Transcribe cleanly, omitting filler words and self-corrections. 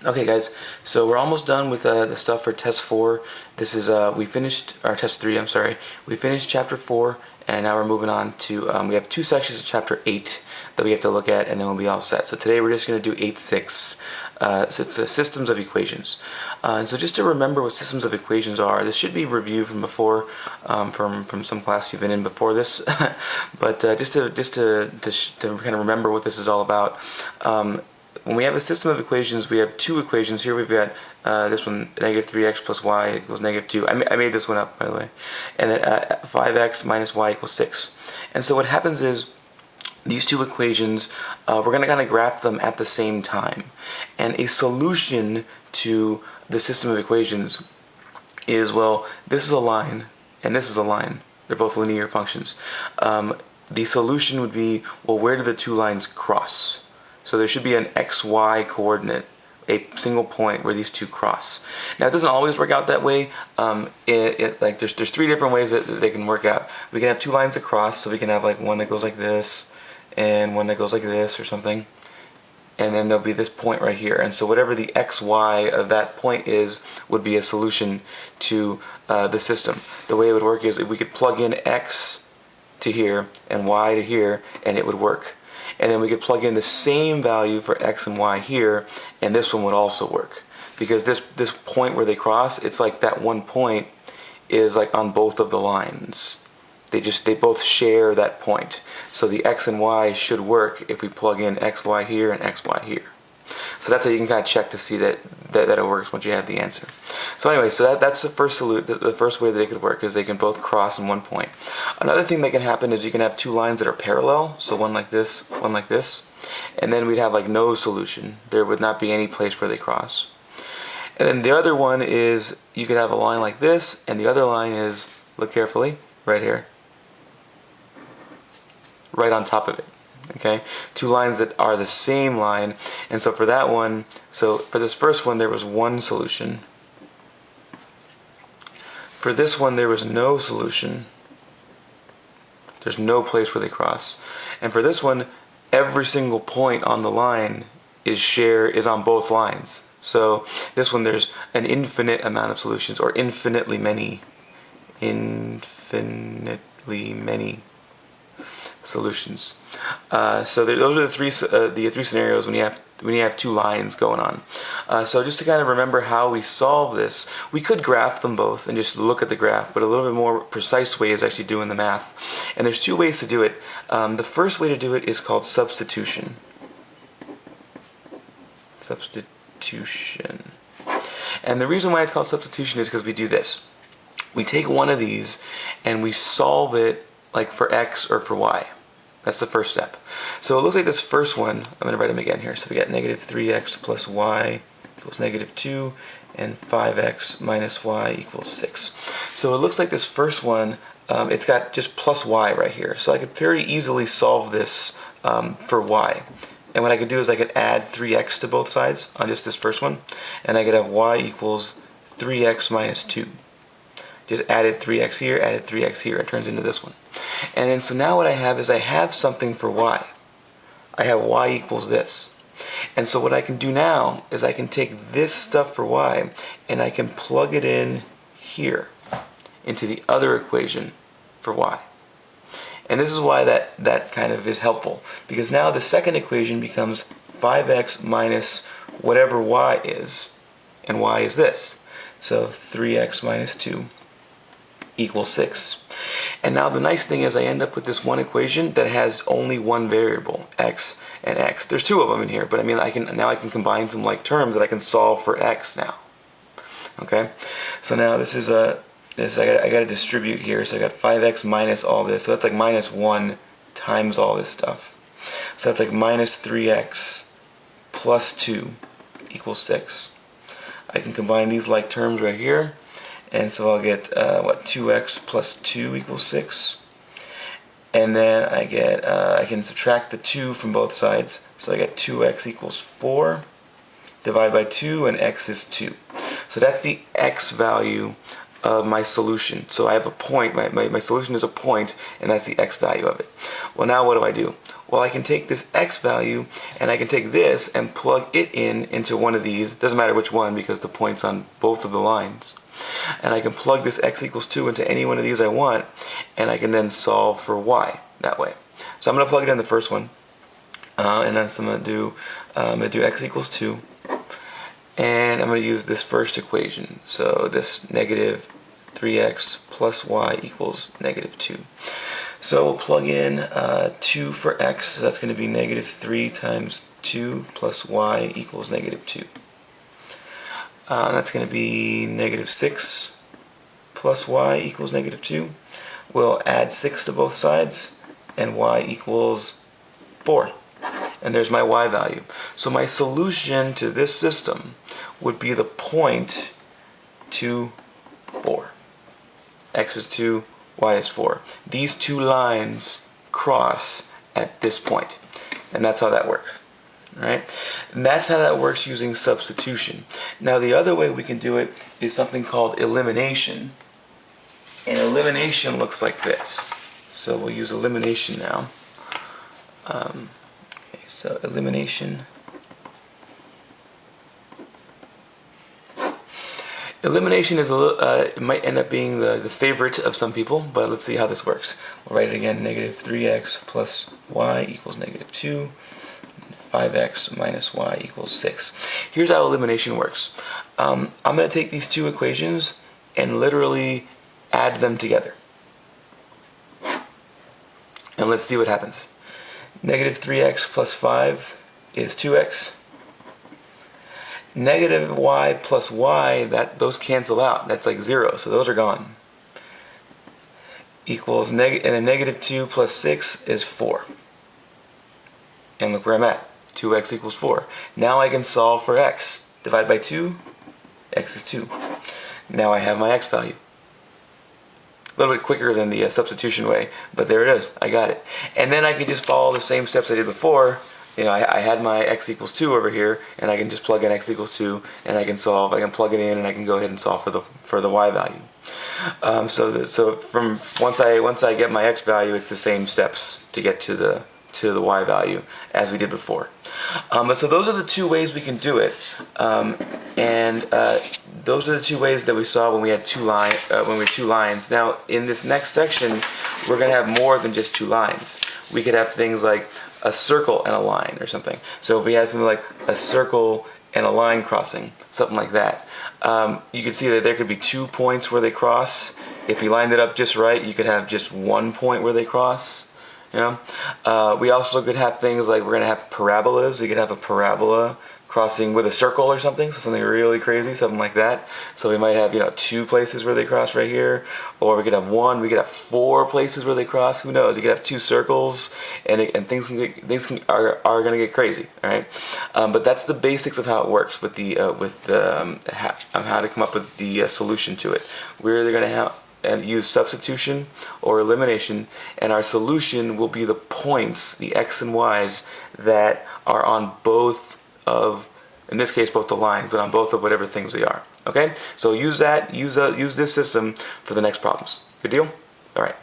Okay, guys, so we're almost done with the stuff for test 4. This is, we finished, our test 3, I'm sorry. We finished chapter 4, and now we're moving on to, we have 2 sections of chapter 8 that we have to look at, and then we'll be all set. So today we're just going to do 8.6. So it's systems of equations. And so just to remember what systems of equations are, this should be reviewed from before, from some class you've been in before this, but just to kind of remember what this is all about. When we have a system of equations, we have 2 equations. Here we've got this one, negative 3x plus y equals negative 2. I made this one up, by the way. And then 5x minus y equals 6. And so what happens is, these 2 equations, we're going to kind of graph them at the same time. And a solution to the system of equations is, well, this is a line, and this is a line. They're both linear functions. The solution would be, well, where do the 2 lines cross? So there should be an xy coordinate, a single point where these 2 cross. Now it doesn't always work out that way. Like there's 3 different ways that they can work out. We can have 2 lines that cross, so we can have like one that goes like this and one that goes like this or something. And then there'll be this point right here. And so whatever the xy of that point is would be a solution to the system. The way it would work is if we could plug in x to here and y to here, and it would work. And then we could plug in the same value for x and y here, and this one would also work. Because this point where they cross, it's like that one point is like on both of the lines. They both share that point. So the x and y should work if we plug in xy here and xy here. So that's how you can kind of check to see that it works once you have the answer. So anyway, so that's the first the first way that it could work, is they can both cross in one point. Another thing that can happen is you can have 2 lines that are parallel, so one like this, and then we'd have like no solution. There would not be any place where they cross. And then the other one is you could have a line like this, and the other line is, look carefully, right here, right on top of it. Okay, 2 lines that are the same line, and so for that one, so for this first one there was one solution. For this one there was no solution. There's no place where they cross. And for this one, every single point on the line is on both lines. So this one there's an infinite amount of solutions, or infinitely many solutions. So those are the three scenarios when you have 2 lines going on. So just to kind of remember how we solve this, we could graph them both and just look at the graph, but a little bit more precise way is actually doing the math. And there's 2 ways to do it. The first way to do it is called substitution. Substitution. And the reason why it's called substitution is because we do this. We take one of these and we solve it like for x or for y. That's the first step. So it looks like this first one, I'm going to write them again here. So we got negative 3x plus y equals negative 2, and 5x minus y equals 6. So it looks like this first one, it's got just plus y right here. So I could very easily solve this for y. And what I could do is I could add 3x to both sides on just this first one, and I could have y equals 3x minus 2. Just added 3x here, added 3x here, it turns into this one. And then so now what I have is I have something for y. I have y equals this. And so what I can do now is I can take this stuff for y and I can plug it in here into the other equation for y. And this is why that kind of is helpful, because now the second equation becomes 5x minus whatever y is, and y is this. So 3x minus 2 equals 6. And now the nice thing is I end up with this one equation that has only one variable, x and x. There's 2 of them in here, but I mean I can combine some like terms that I can solve for x now. Okay, so now this is I got to distribute here. So I got 5x minus all this. So that's like minus 1 times all this stuff. So that's like minus 3x plus 2 equals 6. I can combine these like terms right here. And so I'll get, 2x plus 2 equals 6. And then I get, I can subtract the 2 from both sides. So I get 2x equals 4. Divide by 2, and x is 2. So that's the x value of my solution. So I have a point, my solution is a point, and that's the x value of it. Well, now what do? Well, I can take this x value and I can take this and plug it into one of these. Doesn't matter which one because the point's on both of the lines. And I can plug this x equals 2 into any one of these I want, and I can then solve for y that way. So I'm going to plug it in the first one, and then so I'm going to do x equals 2, and I'm going to use this first equation. So this negative 3x plus y equals negative 2. So we'll plug in 2 for x, so that's going to be negative 3 times 2 plus y equals negative 2. That's going to be negative 6 plus y equals negative 2. We'll add 6 to both sides, and y equals 4. And there's my y value. So my solution to this system would be the point 2, 4. X is 2, y is 4. These two lines cross at this point. And that's how that works. Right? And that's how that works using substitution. Now the other way we can do it is something called elimination. And elimination looks like this. So we'll use elimination now. Okay, so elimination. Elimination is it might end up being the favorite of some people, but let's see how this works. We'll write it again, negative 3x plus y equals negative 2. 5x minus y equals 6. Here's how elimination works. I'm going to take these two equations and literally add them together. And let's see what happens. Negative 3x plus 5 is 2x. Negative y plus y, those cancel out. That's like 0, so those are gone. Equals, and then negative 2 plus 6 is 4. And look where I'm at. 2x equals 4. Now I can solve for x. Divide by 2, x is 2. Now I have my x value. A little bit quicker than the substitution way, but there it is. I got it. And then I can just follow the same steps I did before. You know, I had my x equals 2 over here, and I can just plug in x equals 2, and I can solve. I can plug it in, and I can go ahead and solve for the y value. So from once I get my x value, it's the same steps to get to the y value as we did before. So those are the two ways we can do it, and those are the two ways that we saw when we had two lines. Now in this next section, we're going to have more than just two lines. We could have things like a circle and a line or something. So if we had something like a circle and a line crossing, something like that, you could see that there could be 2 points where they cross. If you lined it up just right, you could have just 1 point where they cross. You know? We also could have things like we're going to have parabolas. We could have a parabola crossing with a circle or something, so something really crazy, something like that. So we might have, 2 places where they cross right here, or we could have 1. We could have 4 places where they cross. Who knows? You could have 2 circles, and things are going to get crazy. All right, but that's the basics of how it works with how to come up with the solution to it. We're either going to have use substitution or elimination, and our solution will be the points, the x and y's, that are on both of, in this case, both the lines, but on both of whatever things they are. Okay? So use this system for the next problems. Good deal? All right.